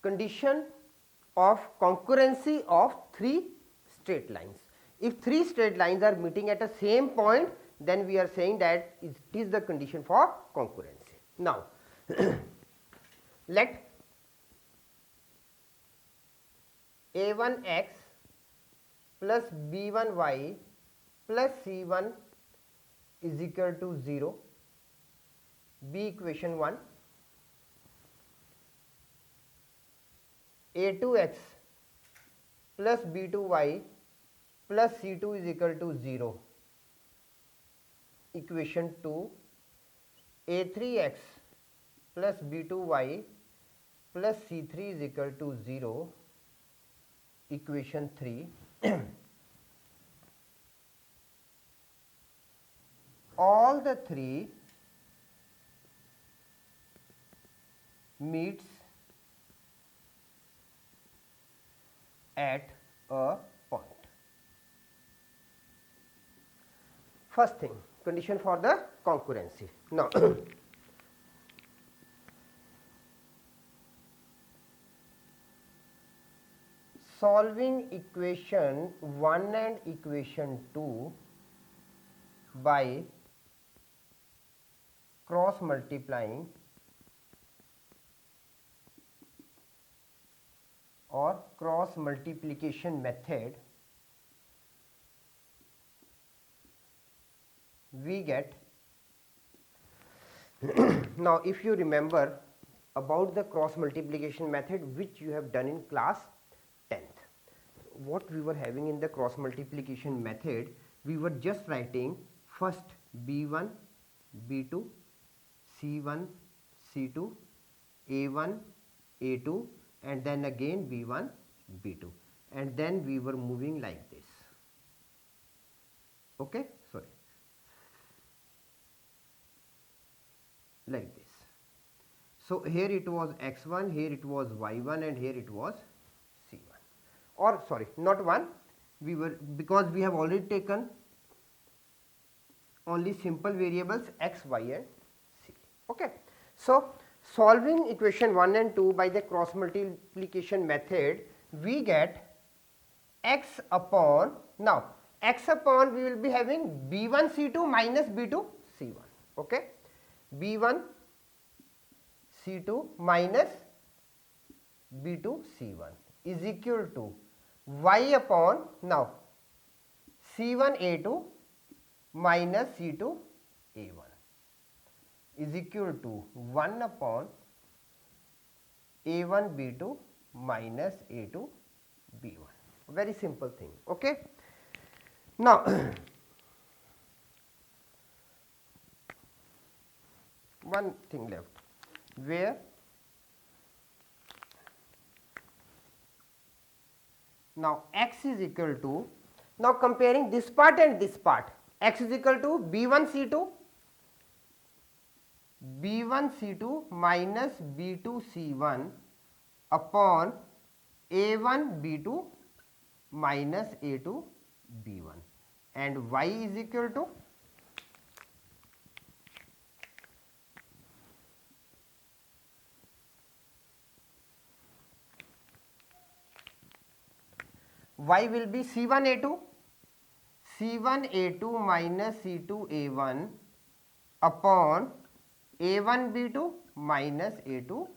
condition of concurrency of three straight lines. If three straight lines are meeting at a same point, then we are saying that it is the condition for concurrency. Now, let a1x plus b1y plus c1 is equal to 0 be equation 1, a2x plus b2y plus c2 is equal to 0 equation 2, a3x plus b2y plus c3 is equal to 0 equation 3. All the three meets at a point. First thing, condition for the concurrency. Now, solving equation 1 and equation 2 by cross multiplying or cross multiplication method, we get now if you remember about the cross multiplication method which you have done in class 10th, what we were having in the cross multiplication method, we were just writing first b1 b2 c1 c2 a1 a2 and then again b1 b2 and then we were moving like this. Okay, sorry, like this. So here it was x1, here it was y1 and here it was c1, or sorry, not 1, we were, because we have already taken only simple variables x, y and c. Okay. So, solving equation 1 and 2 by the cross multiplication method, we get x upon, now x upon we will be having b1 c2 minus b2 c1. Okay. b1 c2 minus b2 c1 is equal to y upon, now c1 a2 minus c2 a1 is equal to 1 upon a1 b2 minus a2 b1. Very simple thing. Okay. Now, one thing left, where now x is equal to, now comparing this part and this part, x is equal to b1 c2 minus b2 c1 upon a1 b2 minus a2 b1 and y is equal to y will be c1 a2 minus c2 a1 upon a1 b2 minus a2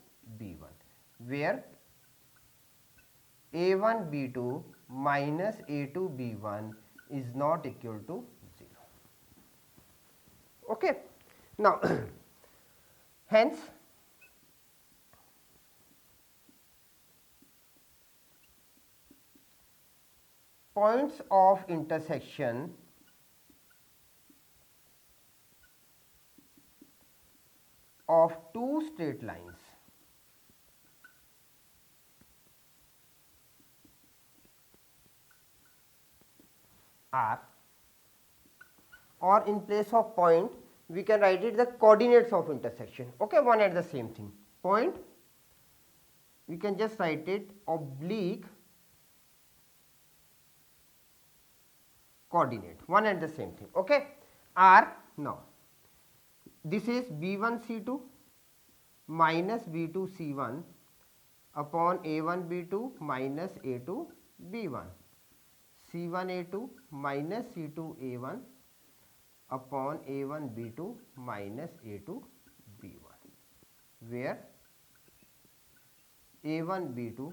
b1, where a1 b2 minus a2 b1 is not equal to 0. Okay. Now, hence points of intersection of two straight lines are, or in place of point we can write it the coordinates of intersection. Okay, one and the same thing. Point, we can just write it oblique coordinate, one and the same thing. Okay, are, now this is b1 c2 minus b2 c1 upon A1 B2 minus A2 B1, C1 A2 minus C2 A1 upon A1 B2 minus A2 B1, where A1 B2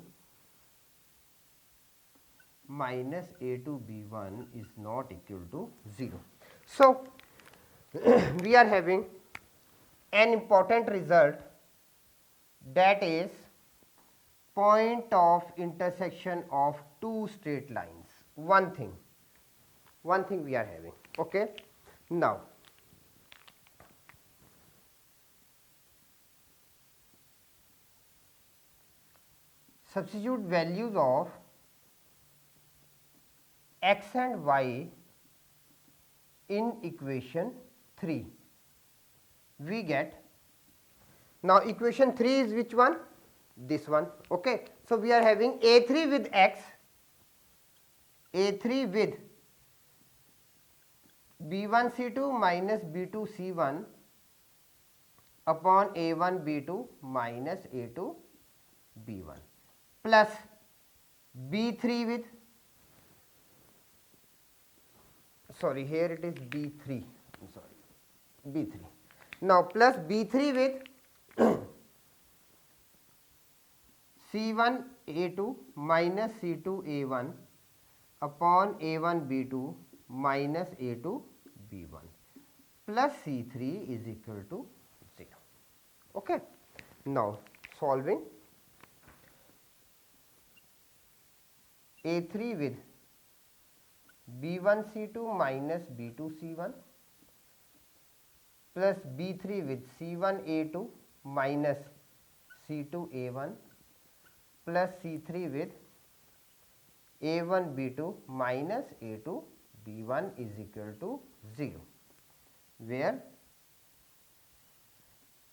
minus A2 B1 is not equal to 0. So, we are having an important result, that is point of intersection of two straight lines. One thing we are having. Okay. Now, substitute values of x and y in equation 3. We get, now equation 3 is which one? This one. Okay. So, we are having A3 with x, A3 with B1 C2 minus B2 C1 upon A1 B2 minus A2 B1 plus B3 with, sorry, here it is B3, sorry, B3. Now, plus B3 with C1 A2 minus C2 A1 upon A1 B2 minus A2 B1 plus C3 is equal to 0. Okay. Now, solving, A3 with B1 C2 minus B2 C1 plus B3 with C1 A2 minus C2 A1 plus C3 with A1 B2 minus A2 B1 is equal to 0, where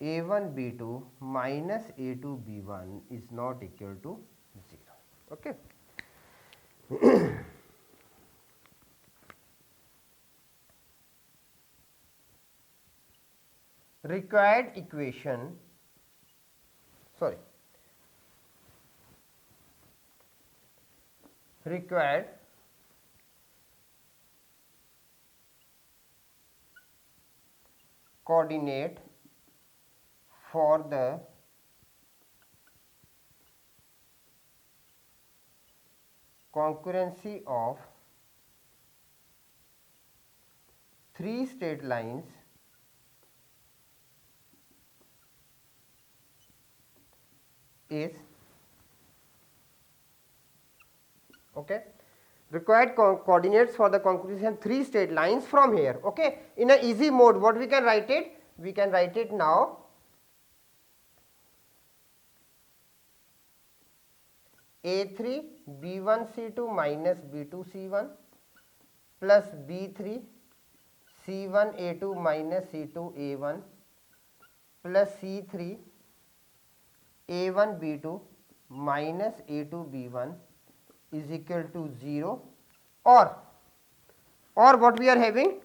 A1 B2 minus A2 B1 is not equal to 0. Okay. Required equation, sorry, required coordinate for the concurrency of three straight lines is, okay, required coordinates for the concurrency of three straight lines from here. Okay. In a easy mode, what we can write it? We can write it now, A3 B1 C2 minus B2 C1 plus B3 C1 A2 minus C2 A1 plus C3 A1 B2 minus A2 B1 is equal to 0, or what we are having,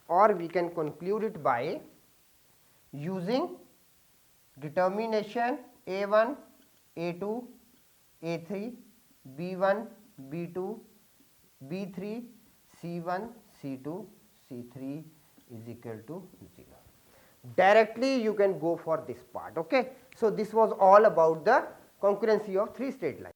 or we can conclude it by using determination A1 A2 A3 B1 B2 B3 C1 C2 C3 is equal to 0. Directly you can go for this part. Okay. So, this was all about the concurrency of three straight lines.